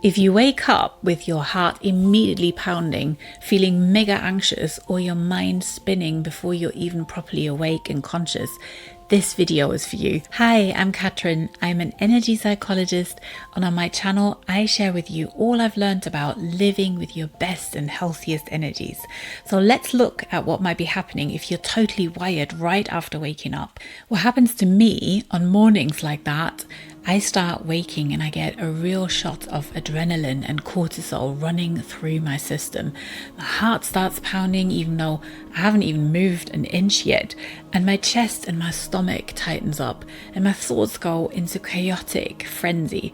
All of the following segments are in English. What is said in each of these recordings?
If you wake up with your heart immediately pounding, feeling mega anxious, or your mind spinning before you're even properly awake and conscious, this video is for you. Hi, I'm Catherine. I'm an energy psychologist, and on my channel, I share with you all I've learned about living with your best and healthiest energies. So let's look at what might be happening if you're totally wired right after waking up. What happens to me on mornings like that, I start waking and I get a real shot of adrenaline and cortisol running through my system. My heart starts pounding even though I haven't even moved an inch yet, and my chest and my stomach tightens up and my thoughts go into chaotic frenzy.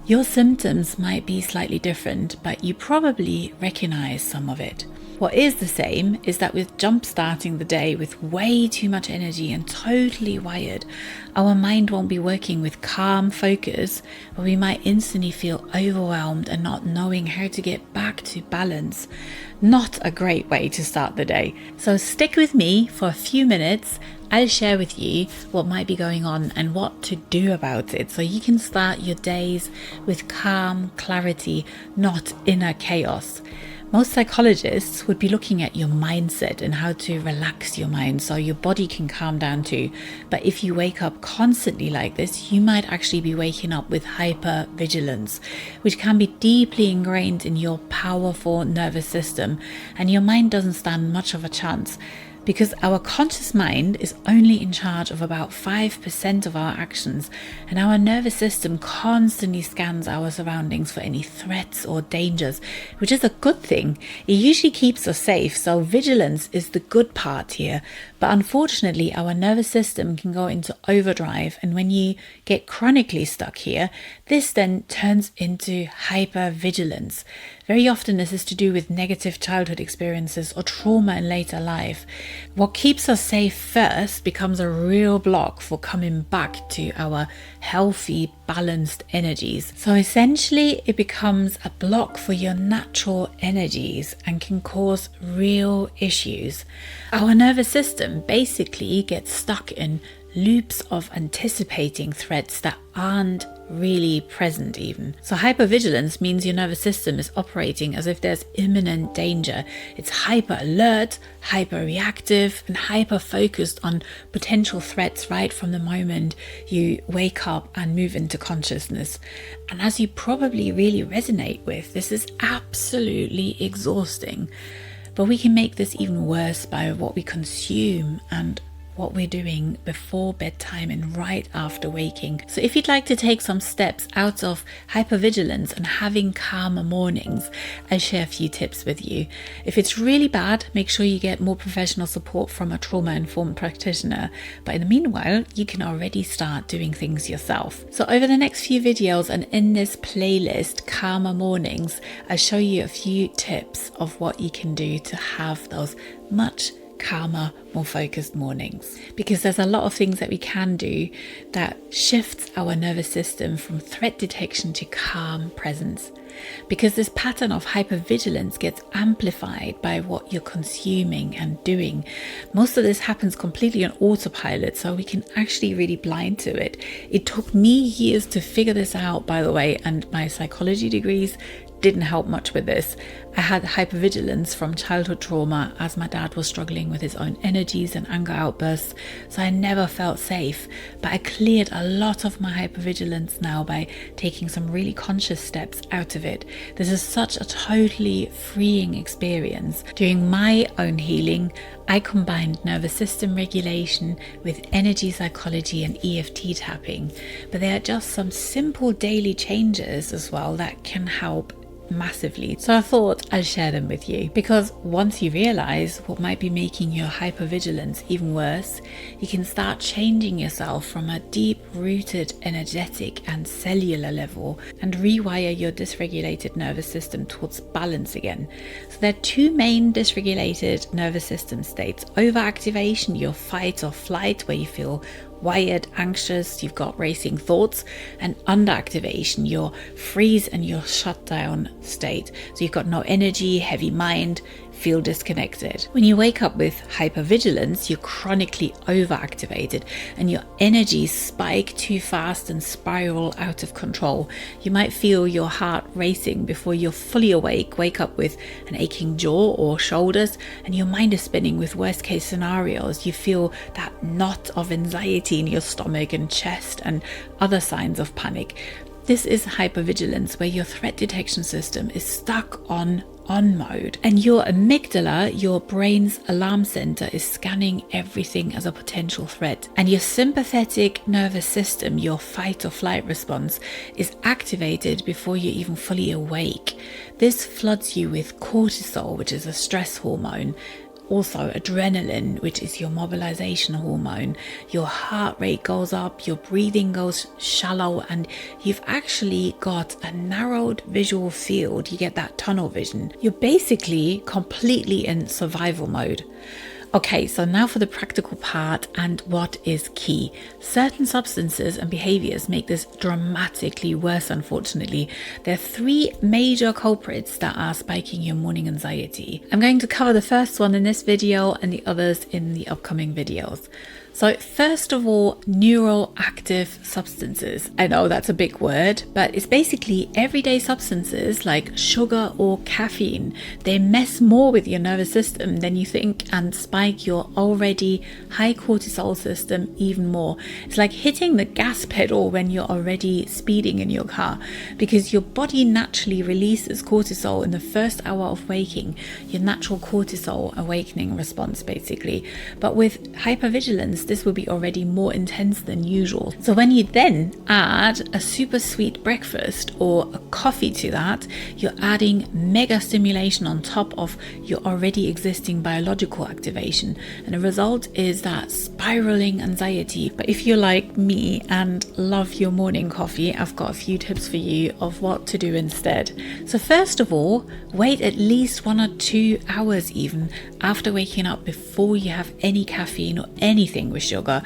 Your symptoms might be slightly different, but you probably recognize some of it. What is the same is that with jump-starting the day with way too much energy and totally wired, our mind won't be working with calm focus, but we might instantly feel overwhelmed and not knowing how to get back to balance. Not a great way to start the day. So stick with me for a few minutes. I'll share with you what might be going on and what to do about it so you can start your days with calm, clarity, not inner chaos. Most psychologists would be looking at your mindset and how to relax your mind so your body can calm down too. But if you wake up constantly like this, you might actually be waking up with hypervigilance, which can be deeply ingrained in your powerful nervous system, and your mind doesn't stand much of a chance. Because our conscious mind is only in charge of about 5% of our actions, and our nervous system constantly scans our surroundings for any threats or dangers, which is a good thing. It usually keeps us safe, so vigilance is the good part here. But unfortunately, our nervous system can go into overdrive, and when you get chronically stuck here, this then turns into hypervigilance. Very often this is to do with negative childhood experiences or trauma in later life. What keeps us safe first becomes a real block for coming back to our healthy, balanced energies. So essentially it becomes a block for your natural energies and can cause real issues. Our nervous system basically gets stuck in loops of anticipating threats that aren't really present even. So hypervigilance means your nervous system is operating as if there's imminent danger. It's hyper alert, hyper reactive, and hyper focused on potential threats right from the moment you wake up and move into consciousness. And as you probably really resonate with, this is absolutely exhausting. But we can make this even worse by what we consume and what we're doing before bedtime and right after waking. So if you'd like to take some steps out of hypervigilance and having calmer mornings, I'll share a few tips with you. If it's really bad, make sure you get more professional support from a trauma-informed practitioner. But in the meanwhile, you can already start doing things yourself. So over the next few videos and in this playlist, Calmer Mornings, I'll show you a few tips of what you can do to have those much calmer, more focused mornings, because there's a lot of things that we can do that shifts our nervous system from threat detection to calm presence. Because this pattern of hypervigilance gets amplified by what you're consuming and doing. Most of this happens completely on autopilot, so we can actually really blind to it. It took me years to figure this out, by the way, and my psychology degrees didn't help much with this. I had hypervigilance from childhood trauma as my dad was struggling with his own energies and anger outbursts, so I never felt safe. But I cleared a lot of my hypervigilance now by taking some really conscious steps out of it. This is such a totally freeing experience. During my own healing, I combined nervous system regulation with energy psychology and EFT tapping, but there are just some simple daily changes as well that can help massively. So I thought I'll share them with you, because once you realize what might be making your hypervigilance even worse, you can start changing yourself from a deep-rooted energetic and cellular level and rewire your dysregulated nervous system towards balance again. So there are two main dysregulated nervous system states: overactivation, your fight or flight, where you feel wired, anxious, you've got racing thoughts, and underactivation, your freeze and your shutdown state. So you've got no energy, heavy mind, feel disconnected. When you wake up with hypervigilance, you're chronically overactivated and your energies spike too fast and spiral out of control. You might feel your heart racing before you're fully awake, wake up with an aching jaw or shoulders, and your mind is spinning with worst case scenarios. You feel that knot of anxiety in your stomach and chest and other signs of panic. This is hypervigilance, where your threat detection system is stuck on mode, and your amygdala, your brain's alarm center, is scanning everything as a potential threat, and your sympathetic nervous system, your fight or flight response, is activated before you're even fully awake. This floods you with cortisol, which is a stress hormone. Also adrenaline, which is your mobilization hormone. Your heart rate goes up, your breathing goes shallow, and you've actually got a narrowed visual field. You get that tunnel vision. You're basically completely in survival mode. Okay, so now for the practical part and what is key. Certain substances and behaviors make this dramatically worse, unfortunately. There are 3 major culprits that are spiking your morning anxiety. I'm going to cover the first one in this video and the others in the upcoming videos. So first of all, neuroactive substances. I know that's a big word, but it's basically everyday substances like sugar or caffeine. They mess more with your nervous system than you think and spike your already high cortisol system even more. It's like hitting the gas pedal when you're already speeding in your car, because your body naturally releases cortisol in the first hour of waking, your natural cortisol awakening response basically. But with hypervigilance, this will be already more intense than usual. So when you then add a super sweet breakfast or a coffee to that, you're adding mega stimulation on top of your already existing biological activation. And the result is that spiraling anxiety. But if you're like me and love your morning coffee, I've got a few tips for you of what to do instead. So first of all, wait at least 1 or 2 hours even after waking up before you have any caffeine or anything with sugar.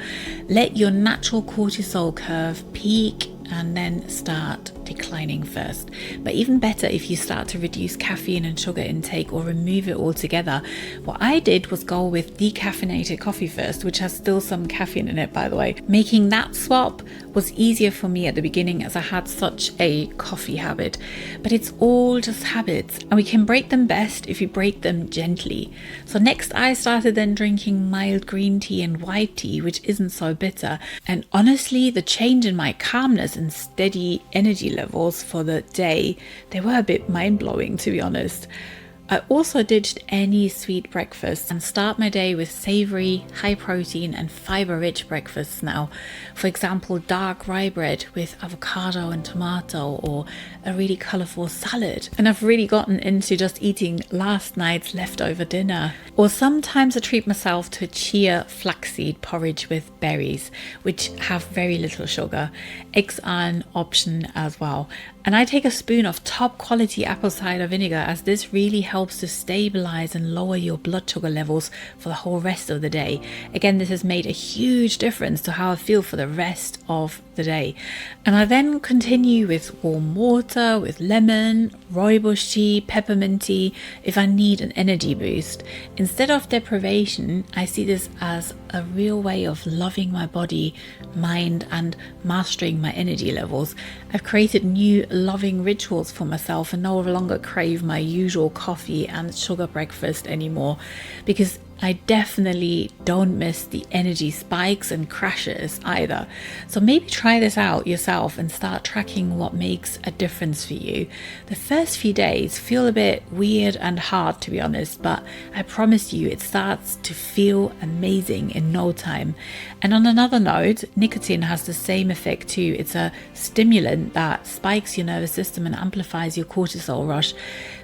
Let your natural cortisol curve peak and then start declining first. But even better if you start to reduce caffeine and sugar intake or remove it altogether. What I did was go with decaffeinated coffee first, which has still some caffeine in it, by the way. Making that swap was easier for me at the beginning as I had such a coffee habit. But it's all just habits, and we can break them best if you break them gently. So next I started then drinking mild green tea and white tea, which isn't so bitter. And honestly, the change in my calmness and steady energy levels for the day, they were a bit mind-blowing, to be honest. I also ditched any sweet breakfast and start my day with savory, high protein and fiber rich breakfasts now. For example, dark rye bread with avocado and tomato, or a really colourful salad. And I've really gotten into just eating last night's leftover dinner. Or sometimes I treat myself to a chia flaxseed porridge with berries, which have very little sugar. Eggs are an option as well. And I take a spoon of top quality apple cider vinegar, as this really helps to stabilize and lower your blood sugar levels for the whole rest of the day. Again, this has made a huge difference to how I feel for the rest of the day. And I then continue with warm water, with lemon, rooibos tea, peppermint tea, if I need an energy boost. Instead of deprivation, I see this as a real way of loving my body, mind, and mastering my energy levels. I've created new loving rituals for myself and no longer crave my usual coffee and sugar breakfast anymore, because I definitely don't miss the energy spikes and crashes either. So maybe try this out yourself and start tracking what makes a difference for you. The first few days feel a bit weird and hard, to be honest, but I promise you it starts to feel amazing in no time. And on another note, nicotine has the same effect too. It's a stimulant that spikes your nervous system and amplifies your cortisol rush.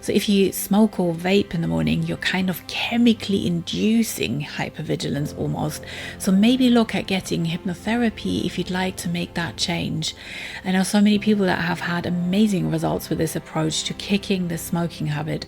So if you smoke or vape in the morning, you're kind of chemically induced inducing hypervigilance almost. So maybe look at getting hypnotherapy if you'd like to make that change. I know so many people that have had amazing results with this approach to kicking the smoking habit.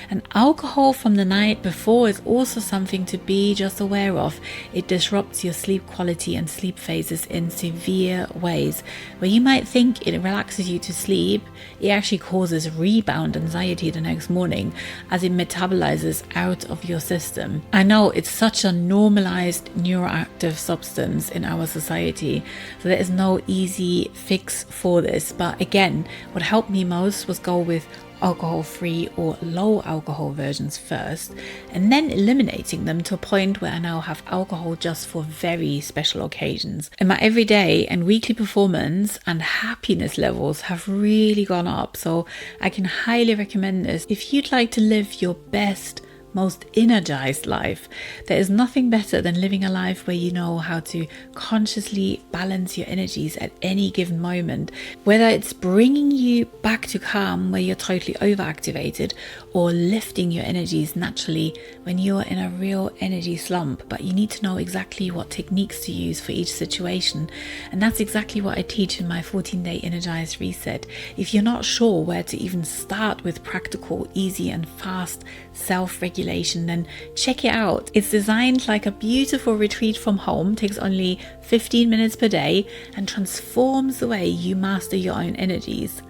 And alcohol from the night before is also something to be just aware of. It disrupts your sleep quality and sleep phases in severe ways. Where you might think it relaxes you to sleep, it actually causes rebound anxiety the next morning as it metabolizes out of your system. I know it's such a normalized neuroactive substance in our society, so there is no easy fix for this. But again, what helped me most was go with alcohol-free or low alcohol versions first, and then eliminating them to a point where I now have alcohol just for very special occasions. And my everyday and weekly performance and happiness levels have really gone up, so I can highly recommend this if you'd like to live your best, most energized life. There is nothing better than living a life where you know how to consciously balance your energies at any given moment, whether it's bringing you back to calm where you're totally overactivated, or lifting your energies naturally when you're in a real energy slump. But you need to know exactly what techniques to use for each situation, and that's exactly what I teach in my 14-day Energized Reset. If you're not sure where to even start with practical, easy and fast self-regulation, then check it out. It's designed like a beautiful retreat from home, takes only 15 minutes per day, and transforms the way you master your own energies.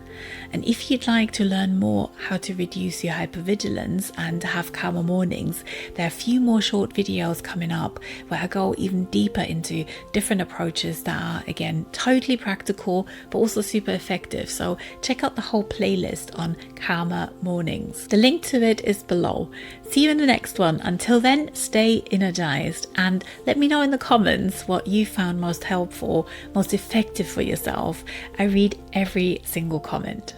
And if you'd like to learn more how to reduce your hypervigilance and have calmer mornings, there are a few more short videos coming up where I go even deeper into different approaches that are, again, totally practical but also super effective. So check out the whole playlist on calmer mornings. The link to it is below. See you in the next one. Until then, stay energized, and let me know in the comments what you found most helpful, most effective for yourself. I read every single comment.